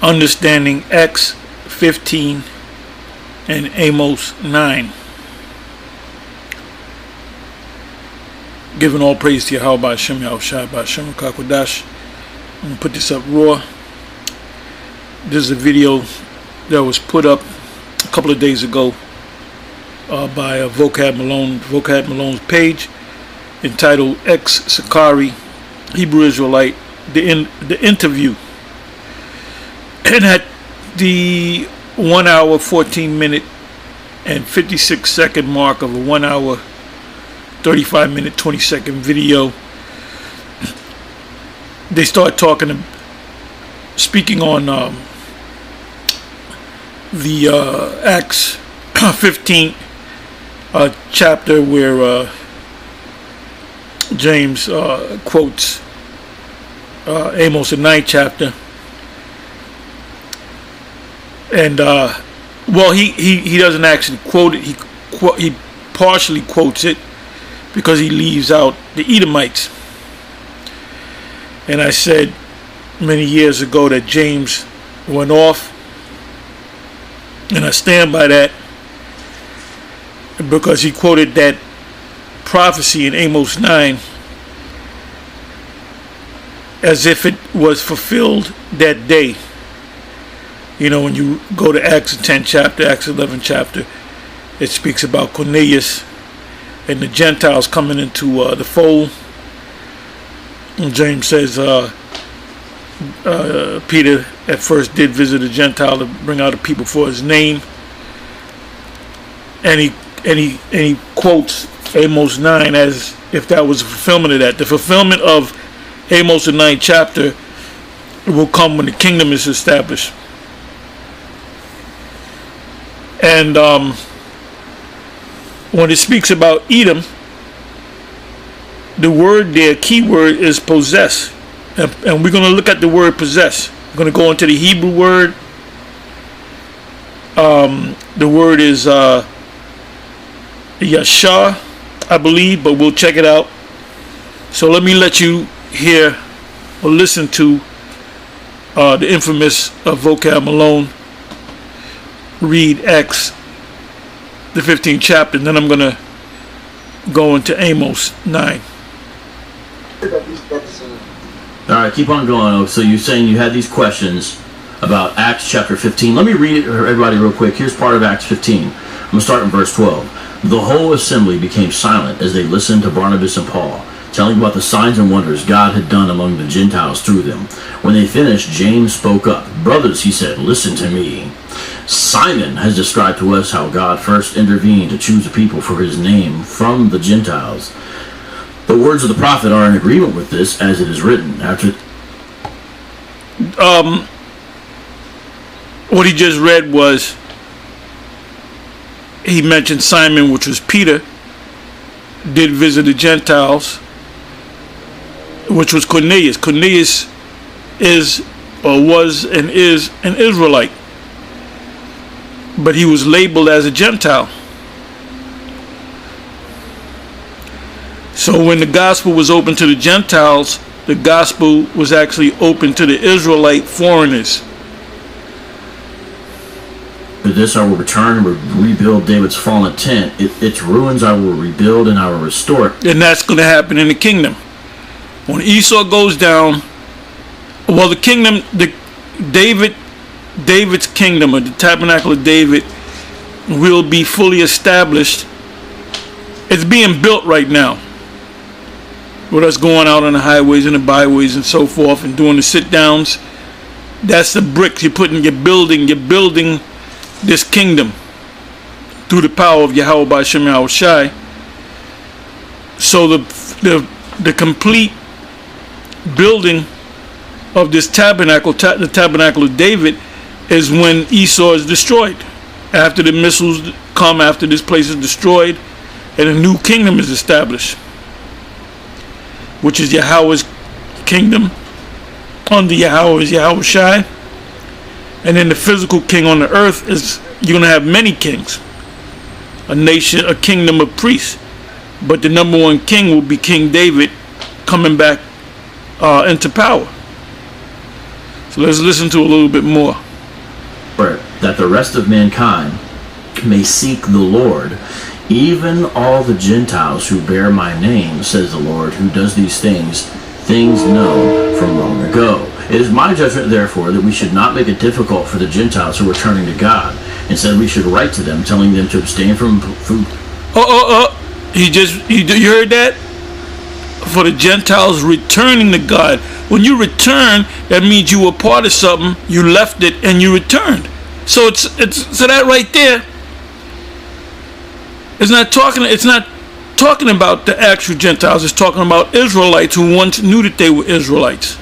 understanding Acts 15 and Amos 9. Giving all praise to Yahweh Hashem Yahushua Hashem Kakwadash. I'm going to put this up raw. This is a video that was put up a couple of days ago by Vocab Malone's page, entitled Ex Sakari Hebrew Israelite, the interview. And at the 1 hour 14 minute and 56 second mark of a 1 hour 35 minute 20 second video, they start speaking on the Acts 15 chapter, where James quotes Amos, the 9th chapter. And well, he doesn't actually quote it. He partially quotes it because he leaves out the Edomites. And I said many years ago that James went off, and I stand by that, because he quoted that prophecy in Amos 9 as if it was fulfilled that day. You know, when you go to Acts 10 chapter, Acts 11 chapter, it speaks about Cornelius and the Gentiles coming into the fold. And James says Peter at first did visit a Gentile to bring out a people for his name, and he quotes Amos 9 as if that was a fulfillment of that. The fulfillment of Amos the 9th chapter will come when the kingdom is established. And when it speaks about Edom, the word there, key word, is possess. And we're going to look at the word possess. We're going to go into the Hebrew word. The word is Yashar, I believe, but we'll check it out. So let me let you hear or listen to the infamous Vocab Malone read Acts the 15th chapter, and then I'm going to go into Amos 9. Alright, keep on going. So you're saying you had these questions about Acts chapter 15. Let me read it for everybody real quick. Here's part of Acts 15. I'm going to start in verse 12. The whole assembly became silent as they listened to Barnabas and Paul, telling about the signs and wonders God had done among the Gentiles through them. When they finished, James spoke up. Brothers, he said, listen to me. Simon has described to us how God first intervened to choose a people for his name from the Gentiles. The words of the prophet are in agreement with this, as it is written. After what he just read was, he mentioned Simon, which was Peter, did visit the Gentiles, which was Cornelius. Cornelius is, or was and is, an Israelite, but he was labeled as a Gentile. So when the gospel was open to the Gentiles, the gospel was actually open to the Israelite foreigners. To this I will return and rebuild David's fallen tent. Its ruins I will rebuild and I will restore it. And that's going to happen in the kingdom. When Esau goes down, well, the kingdom, David's kingdom, or the tabernacle of David, will be fully established. It's being built right now, with us going out on the highways and the byways and so forth and doing the sit downs. That's the bricks you're putting. You're building this kingdom through the power of Yahweh by Shem Yahushai. So the complete building of this tabernacle, the tabernacle of David, is when Esau is destroyed. After the missiles come, after this place is destroyed, and a new kingdom is established, which is Yahweh's kingdom. Under Yahweh is Yahushai. And then the physical king on the earth is, you're going to have many kings. A nation, a kingdom of priests. But the number one king will be King David, coming back into power. So let's listen to a little bit more. That the rest of mankind may seek the Lord, even all the Gentiles who bear my name, says the Lord, who does these things known from long ago. It is my judgment, therefore, that we should not make it difficult for the Gentiles who are turning to God. Instead, we should write to them, telling them to abstain from food. You heard that? For the Gentiles returning to God. When you return, that means you were part of something, you left it, and you returned. So so that right there, it's not talking about the actual Gentiles. It's talking about Israelites who once knew that they were Israelites.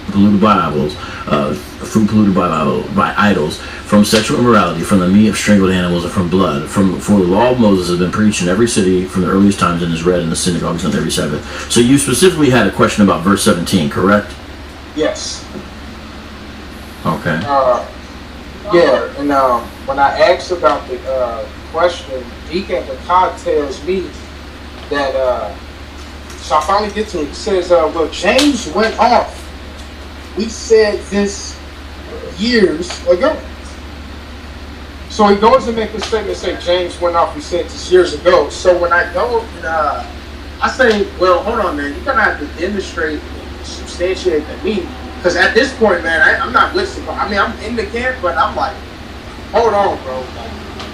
Polluted by idols, food polluted by idols, from sexual immorality, from the meat of strangled animals, and from blood. For the law of Moses has been preached in every city from the earliest times and is read in the synagogues on every Sabbath. So you specifically had a question about verse 17, correct? Yes. Okay. Yeah, and when I asked about the question, Deacon Hakkad tells me that, so I finally get to it. He says, well, James went off. We said this years ago. So he goes and makes a statement saying James went off. We said this years ago. So when I go and I say, well, hold on, man. You're going to have to demonstrate and substantiate to me. Because at this point, man, I'm not listening. I mean, I'm in the camp, but I'm like, hold on, bro. Like,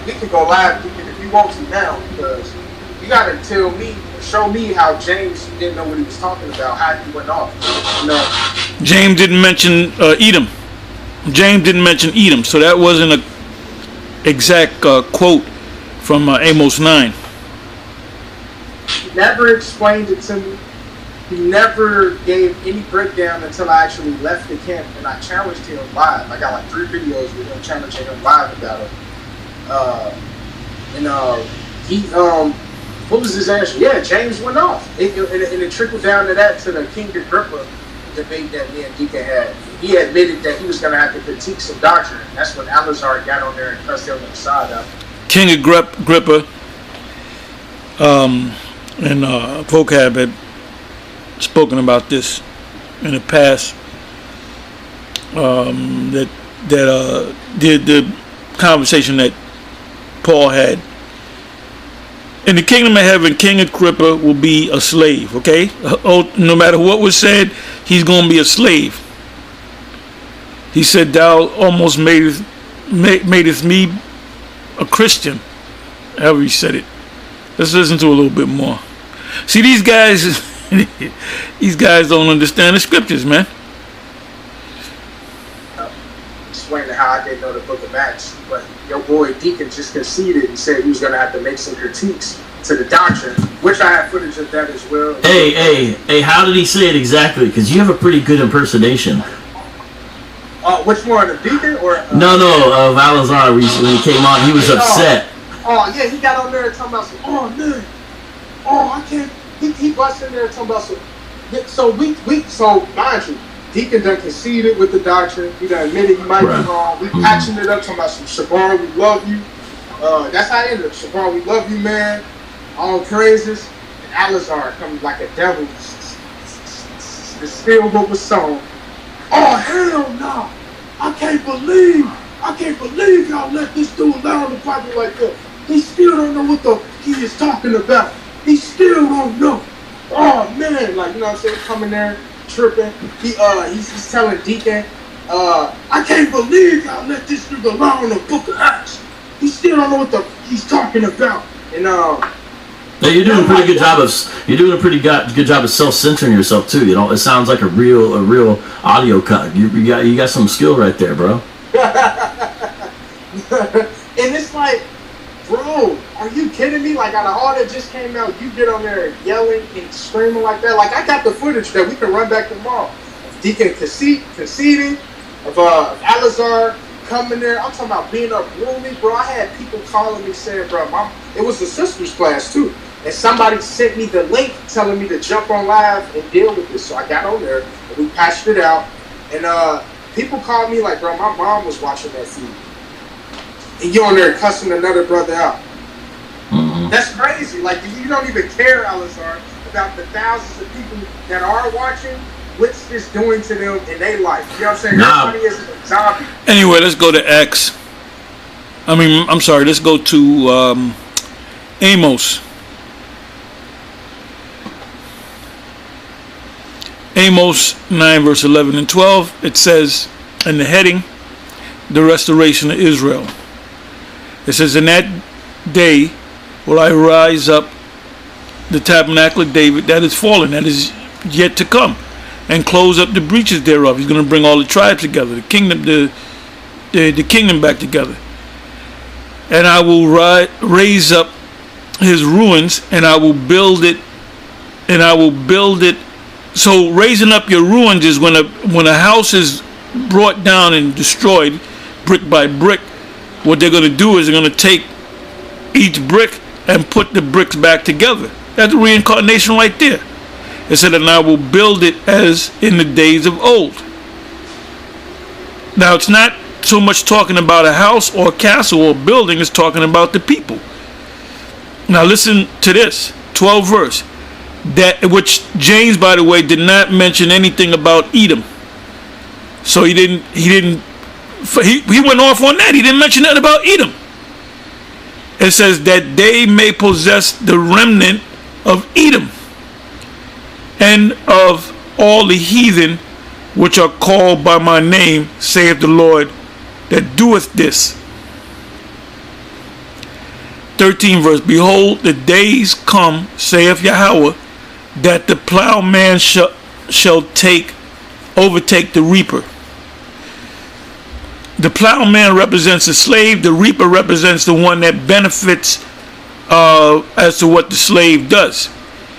we can go live if you want to now. Because you got to tell me, show me how James didn't know what he was talking about, how he went off. You know? James didn't mention Edom. James didn't mention Edom, so that wasn't an exact quote from Amos 9. He never explained it to me. He never gave any breakdown until I actually left the camp and I challenged him live. I got like 3 videos with him challenging him live about it. He what was his answer? Yeah, James went off. And it trickled down to that, to the King Agrippa debate that me and Deacon had. He admitted that he was going to have to critique some doctrine. That's when Alazar got on there and cussed him on the side out. King Agrippa and Vocab had spoken about this in the past. The conversation that Paul had. In the kingdom of heaven, King Agrippa will be a slave, okay? No matter what was said, he's going to be a slave. He said, thou almost madest me a Christian. However he said it. Let's listen to a little bit more. See, these guys don't understand the scriptures, man. Explaining how I didn't know the book of Acts, but your boy Deacon just conceded and said he was going to have to make some critiques to the doctrine, which I have footage of that as well. Hey, how did he say it exactly? Because you have a pretty good impersonation. Which one, the Deacon or? No, of Alazar. When he came on, he was upset. Oh yeah, he got on there and talking about some. Oh man, I can't. He bust in there and talking about some. So so mind you, Deacon done conceded with the doctrine. He done admitted he might be wrong. We patching it up, talking about some Shabar, we love you. That's how it ended up. Shabar, we love you, man. All praises. And Alazar comes like a devil. The still what was song. Oh hell no! I can't believe y'all let this dude lie on the Bible like that. He still don't know what the he is talking about. He still don't know. Oh man, like you know what I'm saying, coming there tripping. He's telling Deacon, I can't believe y'all let this nigga lie on the book of Acts. He still don't know what he's talking about. And Now you're doing a pretty good job of good job of self-censoring yourself too. You know, it sounds like a real audio cut. You got some skill right there, bro. And it's like, bro, are you kidding me? Like out of all that just came out, you get on there yelling and screaming like that. Like I got the footage that we can run back tomorrow. Deacon conceding, of Alazar coming there. I'm talking about being unruly, bro. I had people calling me saying, bro, it was the sisters class too. And somebody sent me the link telling me to jump on live and deal with this. So I got on there and we patched it out. And people called me like, bro, my mom was watching that feed. And you on there cussing another brother out. Mm-hmm. That's crazy. Like, you don't even care, Alazar, about the thousands of people that are watching what's this doing to them in their life? You know what I'm saying? Nah. Everybody is a zombie. Anyway, let's go to Acts. I'm sorry, let's go to Amos. Amos 9 verse 11 and 12. It says in the heading, the restoration of Israel. It says, in that day will I rise up the tabernacle of David that is fallen, that is yet to come, and close up the breaches thereof. He's going to bring all the tribes together, the kingdom, the kingdom back together. And I will raise up his ruins, and I will build it, and I will build it. So raising up your ruins is when a house is brought down and destroyed, brick by brick. What they're going to do is they're going to take each brick and put the bricks back together. That's reincarnation right there. It said, and I will build it as in the days of old. Now, it's not so much talking about a house or a castle or a building. It's talking about the people. Now, listen to this, 12th verse. That which James, by the way, did not mention anything about Edom. So he went off on that. He didn't mention nothing about Edom. It says that they may possess the remnant of Edom and of all the heathen which are called by my name, saith the Lord, that doeth this. 13 verse, behold, the days come, saith Yahweh, that the plowman shall overtake the reaper. The plowman represents the slave. The reaper represents the one that benefits as to what the slave does.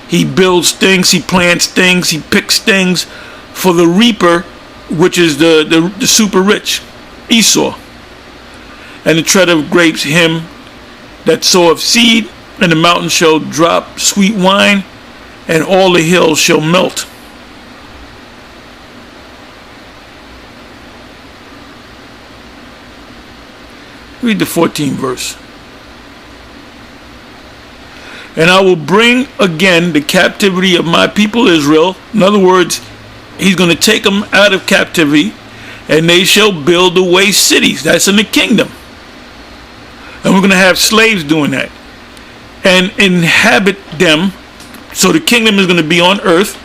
He builds things, he plants things, he picks things for the reaper, which is the super rich, Esau. And the treader of grapes, him that soweth seed, and the mountain shall drop sweet wine, and all the hills shall melt. Read the 14th verse. And I will bring again the captivity of my people Israel. In other words, he's going to take them out of captivity, and they shall build away cities. That's in the kingdom. And we're going to have slaves doing that. And inhabit them. So the kingdom is going to be on earth.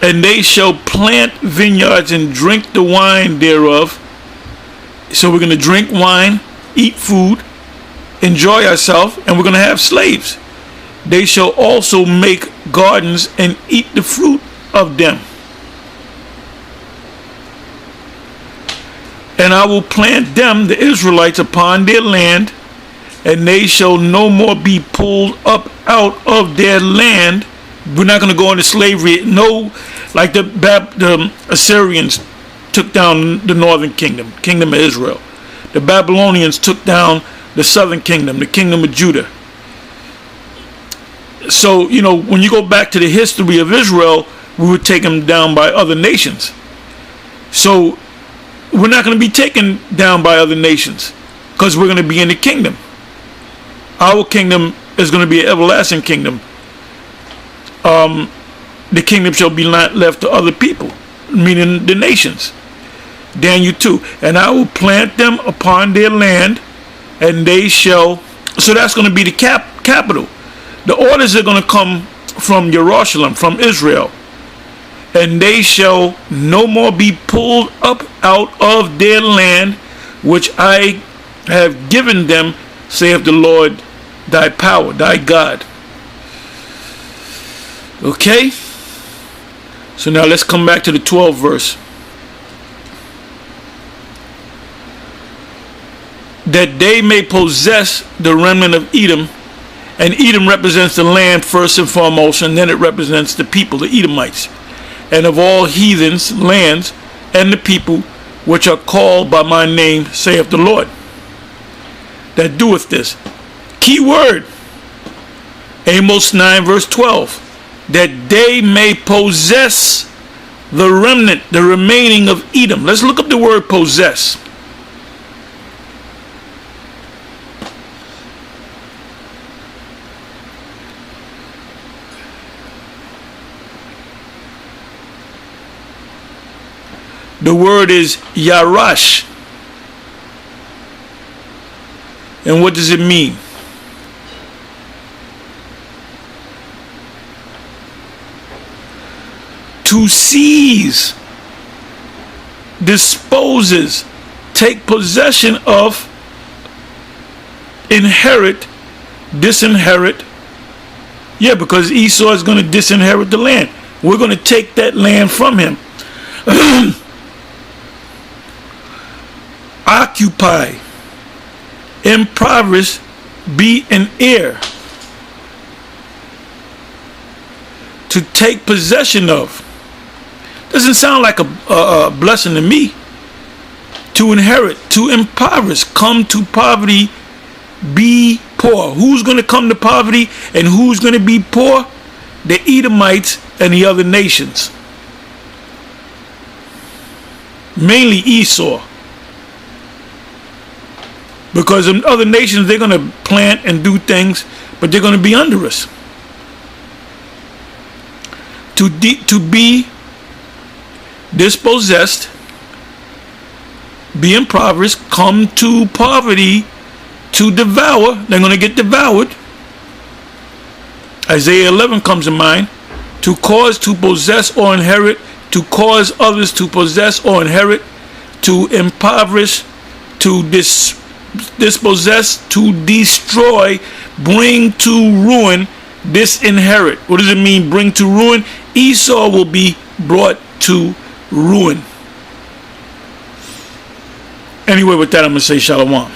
And they shall plant vineyards and drink the wine thereof. So we're going to drink wine, eat food, enjoy ourselves, and we're going to have slaves. They shall also make gardens and eat the fruit of them. And I will plant them, the Israelites, upon their land, and they shall no more be pulled up out of their land. We're not going to go into slavery. No, like the Assyrians took down the northern kingdom of Israel. The Babylonians took down the southern kingdom, the kingdom of Judah. So, when you go back to the history of Israel, we were taken down by other nations. So, we're not going to be taken down by other nations because we're going to be in the kingdom. Our kingdom is going to be an everlasting kingdom. The kingdom shall be not left to other people, meaning the nations. Daniel 2. And I will plant them upon their land, and they shall. So that's going to be the capital. The orders are going to come from Jerusalem, from Israel. And they shall no more be pulled up out of their land, which I have given them, saith the Lord, thy power, thy God. Okay? So now let's come back to the 12th verse. That they may possess the remnant of Edom. And Edom represents the land first and foremost, and then it represents the people, the Edomites. And of all heathens, lands, and the people which are called by my name, saith the Lord, that doeth this. Key word, Amos 9 verse 12. That they may possess the remnant, the remaining of Edom. Let's look up the word possess. The word is yarash. And what does it mean? To seize, disposes, take possession of, inherit, disinherit. Yeah, because Esau is going to disinherit the land. We're going to take that land from him. Occupy, impoverish, be an heir. To take possession of. Doesn't sound like a blessing to me. To inherit, to impoverish, come to poverty, be poor. Who's going to come to poverty and who's going to be poor? The Edomites and the other nations. Mainly Esau. Because in other nations, they're going to plant and do things, but they're going to be under us. To be dispossessed, be impoverished, come to poverty, to devour. They're going to get devoured. Isaiah 11 comes to mind. To cause, to possess or inherit, to cause others to possess or inherit, to impoverish, to dispossess, to destroy, bring to ruin, disinherit. What does it mean, bring to ruin? Esau will be brought to ruin. Anyway, with that, I'm going to say shalom.